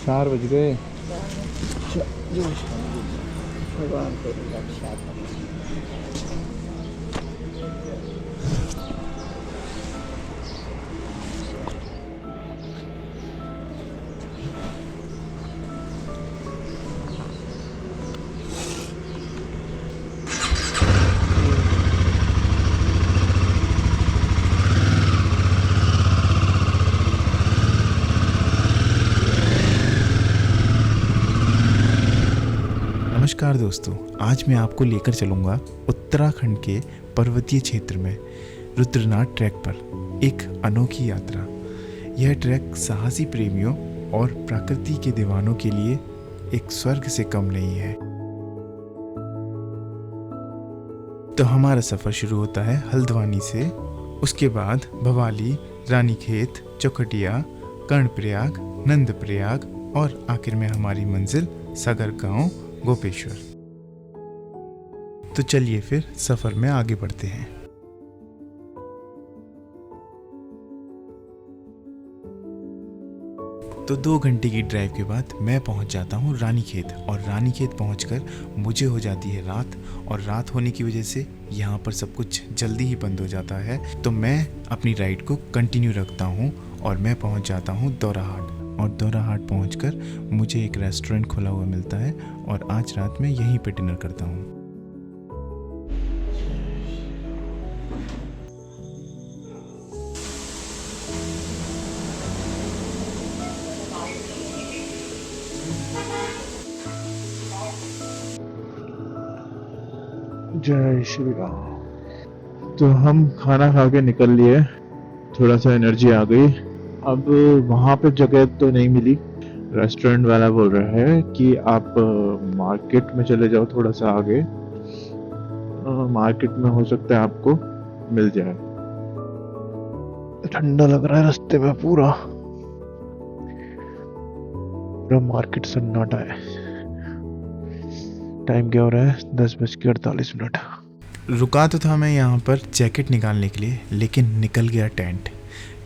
4 बज गए। भगवान तेरी रक्षा करे। नमस्कार दोस्तों, आज मैं आपको लेकर चलूँगा उत्तराखंड के पर्वतीय क्षेत्र में रुद्रनाथ ट्रैक पर एक अनोखी यात्रा। यह ट्रैक साहसी प्रेमियों और प्रकृति के दीवानों के लिए एक स्वर्ग से कम नहीं है। तो हमारा सफ़र शुरू होता है हल्द्वानी से, उसके बाद भवाली, रानीखेत, चौखटिया, कर्णप्रयाग, नंदप्रयाग और आखिर में हमारी मंजिल सागर गांव गोपेश्वर। तो चलिए फिर सफर में आगे बढ़ते हैं। तो 2 घंटे की ड्राइव के बाद मैं पहुंच जाता हूं रानीखेत, और रानीखेत पहुंचकर मुझे हो जाती है रात, और रात होने की वजह से यहां पर सब कुछ जल्दी ही बंद हो जाता है। तो मैं अपनी राइड को कंटिन्यू रखता हूं और मैं पहुंच जाता हूं दौराहाट, और दौराहाट पहुंचकर मुझे एक रेस्टोरेंट खुला हुआ मिलता है और आज रात मैं यहीं पे डिनर करता हूं। जय श्री राम। तो हम खाना खा के निकल लिए, थोड़ा सा एनर्जी आ गई। अब वहाँ पे जगह तो नहीं मिली। रेस्टोरेंट वाला बोल रहा है कि आप मार्केट में चले जाओ, थोड़ा सा आगे मार्केट में हो सकता है आपको मिल जाए। ठंडा लग रहा है रास्ते में, पूरा मार्केट सन्नाटा है। टाइम क्या हो रहा है? 10:48। रुका तो था मैं यहाँ पर जैकेट निकालने के लिए, लेकिन निकल गया टेंट,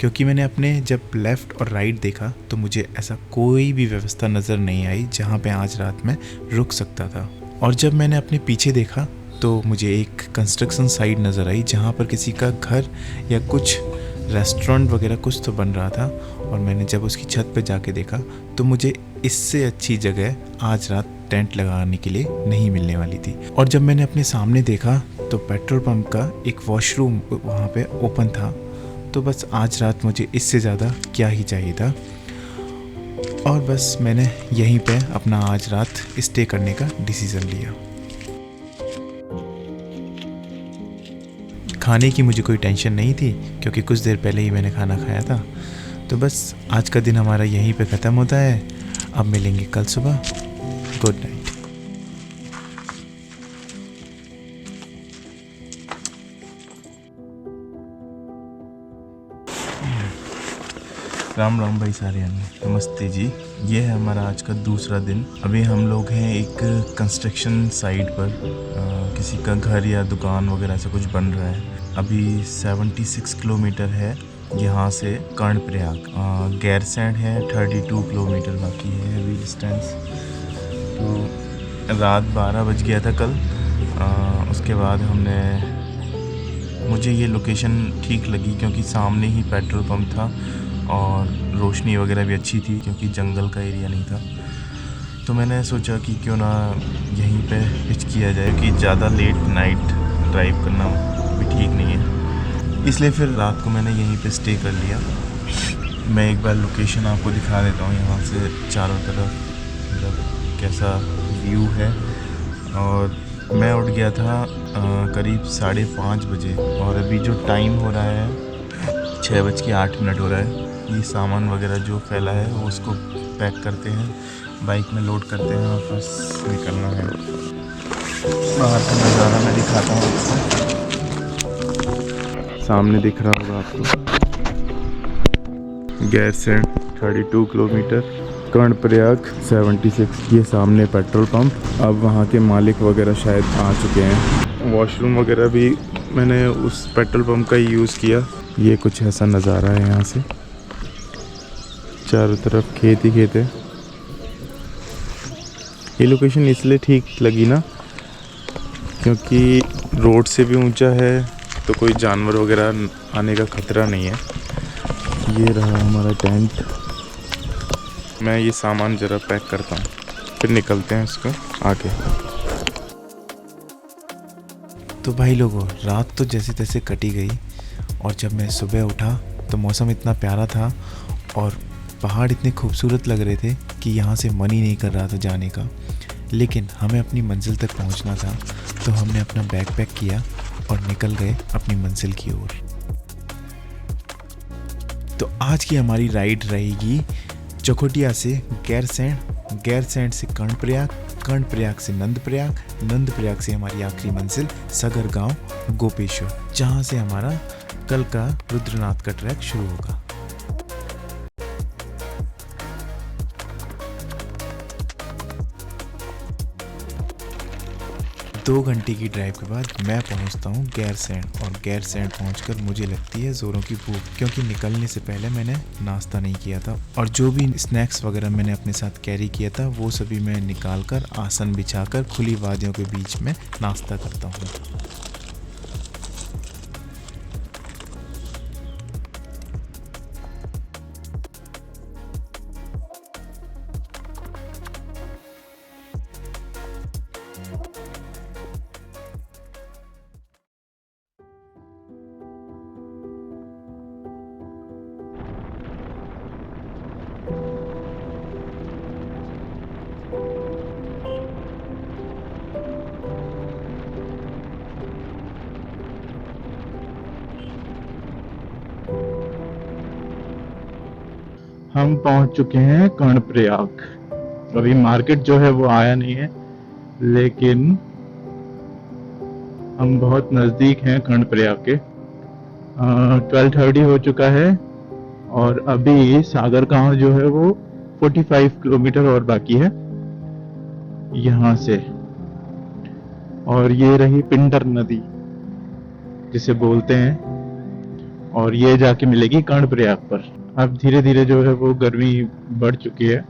क्योंकि मैंने अपने जब लेफ़्ट और राइट देखा तो मुझे ऐसा कोई भी व्यवस्था नज़र नहीं आई जहाँ पे आज रात में रुक सकता था। और जब मैंने अपने पीछे देखा तो मुझे एक कंस्ट्रक्शन साइट नज़र आई जहाँ पर किसी का घर या कुछ रेस्टोरेंट वगैरह कुछ तो बन रहा था। और मैंने जब उसकी छत पे जाके देखा तो मुझे इससे अच्छी जगह आज रात टेंट लगाने के लिए नहीं मिलने वाली थी। और जब मैंने अपने सामने देखा तो पेट्रोल पंप का एक वॉशरूम वहाँ पे ओपन था। तो बस आज रात मुझे इससे ज़्यादा क्या ही चाहिए था, और बस मैंने यहीं पे अपना आज रात स्टे करने का डिसीज़न लिया। खाने की मुझे कोई टेंशन नहीं थी, क्योंकि कुछ देर पहले ही मैंने खाना खाया था। तो बस आज का दिन हमारा यहीं पे ख़त्म होता है। अब मिलेंगे कल सुबह। Good night. राम राम भाई सारे, नमस्ते जी। ये है हमारा आज का दूसरा दिन। अभी हम लोग हैं एक कंस्ट्रक्शन साइट पर, किसी का घर या दुकान वगैरह ऐसा कुछ बन रहा है। अभी 76 किलोमीटर है यहाँ से कर्णप्रयाग। गैरसैंण है 32 किलोमीटर बाकी है अभी डिस्टेंस। तो रात 12 बज गया था कल। उसके बाद मुझे ये लोकेशन ठीक लगी, क्योंकि सामने ही पेट्रोल पंप था और रोशनी वगैरह भी अच्छी थी, क्योंकि जंगल का एरिया नहीं था। तो मैंने सोचा कि क्यों ना यहीं पे पिच किया जाए, कि ज़्यादा लेट नाइट ड्राइव करना भी ठीक नहीं है। इसलिए फिर रात को मैंने यहीं पे स्टे कर लिया। मैं एक बार लोकेशन आपको दिखा देता हूँ यहाँ से चारों तरफ, मतलब कैसा व्यू है। और मैं उठ गया था करीब 5:30 बजे, और अभी जो टाइम हो रहा है 6:08 हो रहा है। ये सामान वगैरह जो फैला है वो उसको पैक करते हैं, बाइक में लोड करते हैं और बस निकलना है। बाहर का नज़ारा मैं दिखाता हूँ आपको। सामने दिख रहा होगा आपको गैरसैंण 32 किलोमीटर, कर्णप्रयाग 76। ये सामने पेट्रोल पंप। अब वहाँ के मालिक वगैरह शायद आ चुके हैं। वॉशरूम वगैरह भी मैंने उस पेट्रोल पंप का ही यूज़ किया। ये कुछ ऐसा नज़ारा है यहाँ से, चारों तरफ खेत ही खेत है। ये लोकेशन इसलिए ठीक लगी ना क्योंकि रोड से भी ऊंचा है, तो कोई जानवर वगैरह आने का खतरा नहीं है। ये रहा हमारा टेंट। मैं ये सामान ज़रा पैक करता हूँ, फिर निकलते हैं इसको आगे। तो भाई लोगों, रात तो जैसे तैसे कटी गई और जब मैं सुबह उठा तो मौसम इतना प्यारा था और पहाड़ इतने खूबसूरत लग रहे थे कि यहाँ से मन ही नहीं कर रहा था जाने का। लेकिन हमें अपनी मंजिल तक पहुँचना था, तो हमने अपना बैग पैक किया और निकल गए अपनी मंजिल की ओर। तो आज की हमारी राइड रहेगी चकोटिया से गैरसैंण, गैरसैंण से कर्णप्रयाग, कर्णप्रयाग से नंदप्रयाग, नंदप्रयाग से हमारी आखिरी मंजिल सगर गांव गोपेश्वर, जहां से हमारा कल का रुद्रनाथ का ट्रैक शुरू होगा। दो घंटे की ड्राइव के बाद मैं पहुंचता हूं गैरसैंण, और गैरसैंण पहुंचकर मुझे लगती है ज़ोरों की भूख, क्योंकि निकलने से पहले मैंने नाश्ता नहीं किया था और जो भी स्नैक्स वगैरह मैंने अपने साथ कैरी किया था वो सभी मैं निकाल कर आसन बिछाकर खुली वादियों के बीच में नाश्ता करता हूँ। हम पहुंच चुके हैं कर्णप्रयाग। अभी मार्केट जो है वो आया नहीं है, लेकिन हम बहुत नज़दीक हैं कर्णप्रयाग के। 12:30 हो चुका है और अभी सागर गांव जो है वो 45 किलोमीटर और बाकी है यहाँ से। और ये रही पिंडर नदी जिसे बोलते हैं, और ये जाके मिलेगी कर्णप्रयाग पर। अब धीरे धीरे जो है वो गर्मी बढ़ चुकी है,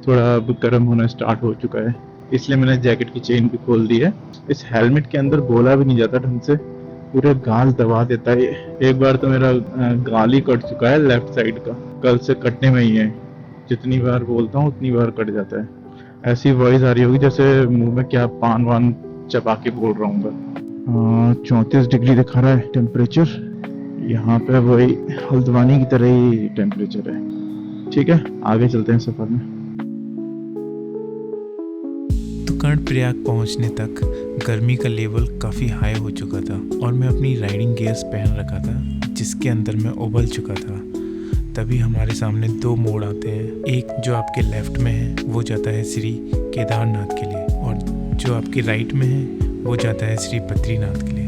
थोड़ा अब गर्म होना स्टार्ट हो चुका है, इसलिए मैंने जैकेट की चेन भी खोल दी है। इस हेलमेट के अंदर बोला भी नहीं जाता ढंग से, पूरे गाल दबा देता है। एक बार तो मेरा गाल ही कट चुका है लेफ्ट साइड का, कल से कटने में ही है। जितनी बार बोलता हूँ उतनी बार कट जाता है। ऐसी वॉइस आ रही होगी जैसे मुंह में क्या पान वान चबा के बोल रहा हूँ। 34 डिग्री दिखा रहा है टेम्परेचर। यहाँ पे वही हल्द्वानी की तरह ही टेम्परेचर है। ठीक है, आगे चलते हैं सफर में। तो कर्णप्रयाग पहुंचने तक गर्मी का लेवल काफ़ी हाई हो चुका था और मैं अपनी राइडिंग गियर्स पहन रखा था, जिसके अंदर मैं उबल चुका था। तभी हमारे सामने दो मोड़ आते हैं। एक जो आपके लेफ्ट में है वो जाता है श्री केदारनाथ के लिए, और जो आपके राइट में है वो जाता है श्री बद्रीनाथ के लिए।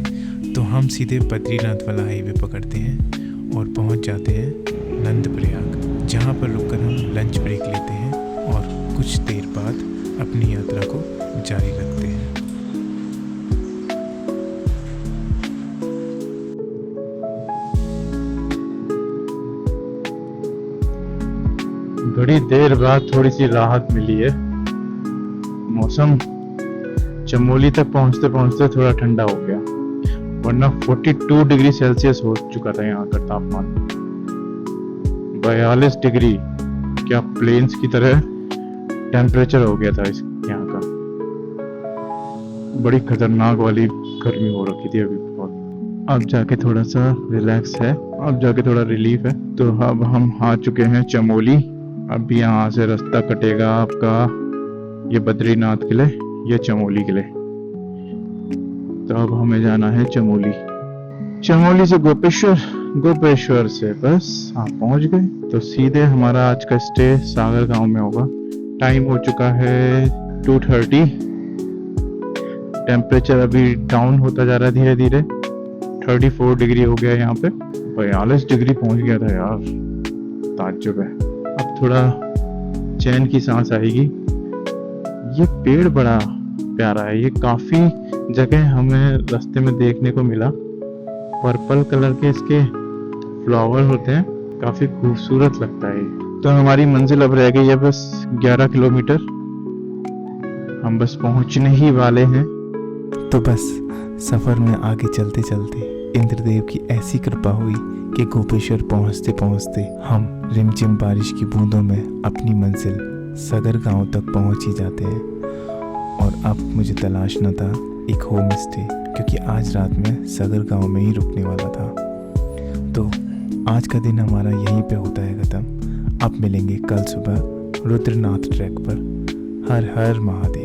तो हम सीधे बद्रीनाथ वाला हाईवे पकड़ते हैं और पहुंच जाते हैं नंदप्रयाग, जहां पर रुककर हम लंच ब्रेक लेते हैं और कुछ देर बाद अपनी यात्रा को जारी रखते हैं। बड़ी देर बाद थोड़ी सी राहत मिली है। मौसम चमोली तक पहुंचते पहुंचते थोड़ा ठंडा हो गया, वरना 42 डिग्री सेल्सियस हो चुका था यहाँ का तापमान। 42 डिग्री, क्या प्लेन्स की तरह टेम्परेचर हो गया था इस यहाँ का। बड़ी खतरनाक वाली गर्मी हो रखी थी अभी बहुत। अब जाके थोड़ा सा रिलैक्स है, अब जाके थोड़ा रिलीफ है। तो अब हम आ चुके हैं चमोली। अब यहाँ से रास्ता कटेगा आपका ये बद्रीनाथ के लिए, ये चमोली के लिए। तो अब हमें जाना है चमोली। चमोली से गोपेश्वर, गोपेश्वर से बस आप पहुंच गए तो सीधे हमारा आज का स्टे सागर गांव में होगा। टाइम हो चुका है 2:30। टेम्परेचर अभी डाउन होता जा रहा है धीरे धीरे। 34 डिग्री हो गया यहाँ पे, 42 डिग्री पहुंच गया था यार, ताज्जुब है। अब थोड़ा चैन की सांस आएगी। ये पेड़ बड़ा प्यारा है, ये काफी जगह हमें रास्ते में देखने को मिला। पर्पल कलर के इसके फ्लावर होते हैं, काफी खूबसूरत लगता है। तो हमारी मंजिल अब रह गई है बस 11 किलोमीटर। हम बस पहुंचने ही वाले हैं। तो बस सफ़र में आगे चलते चलते इंद्रदेव की ऐसी कृपा हुई कि गोपेश्वर पहुंचते पहुंचते हम रिमझिम बारिश की बूंदों में अपनी मंजिल सगर गांव तक पहुंच ही जाते हैं। और अब मुझे तलाश न था एक होम स्टे, क्योंकि आज रात में सगर गांव में ही रुकने वाला था। तो आज का दिन हमारा यहीं पे होता है ख़त्म। अब मिलेंगे कल सुबह रुद्रनाथ ट्रैक पर। हर हर महादेव।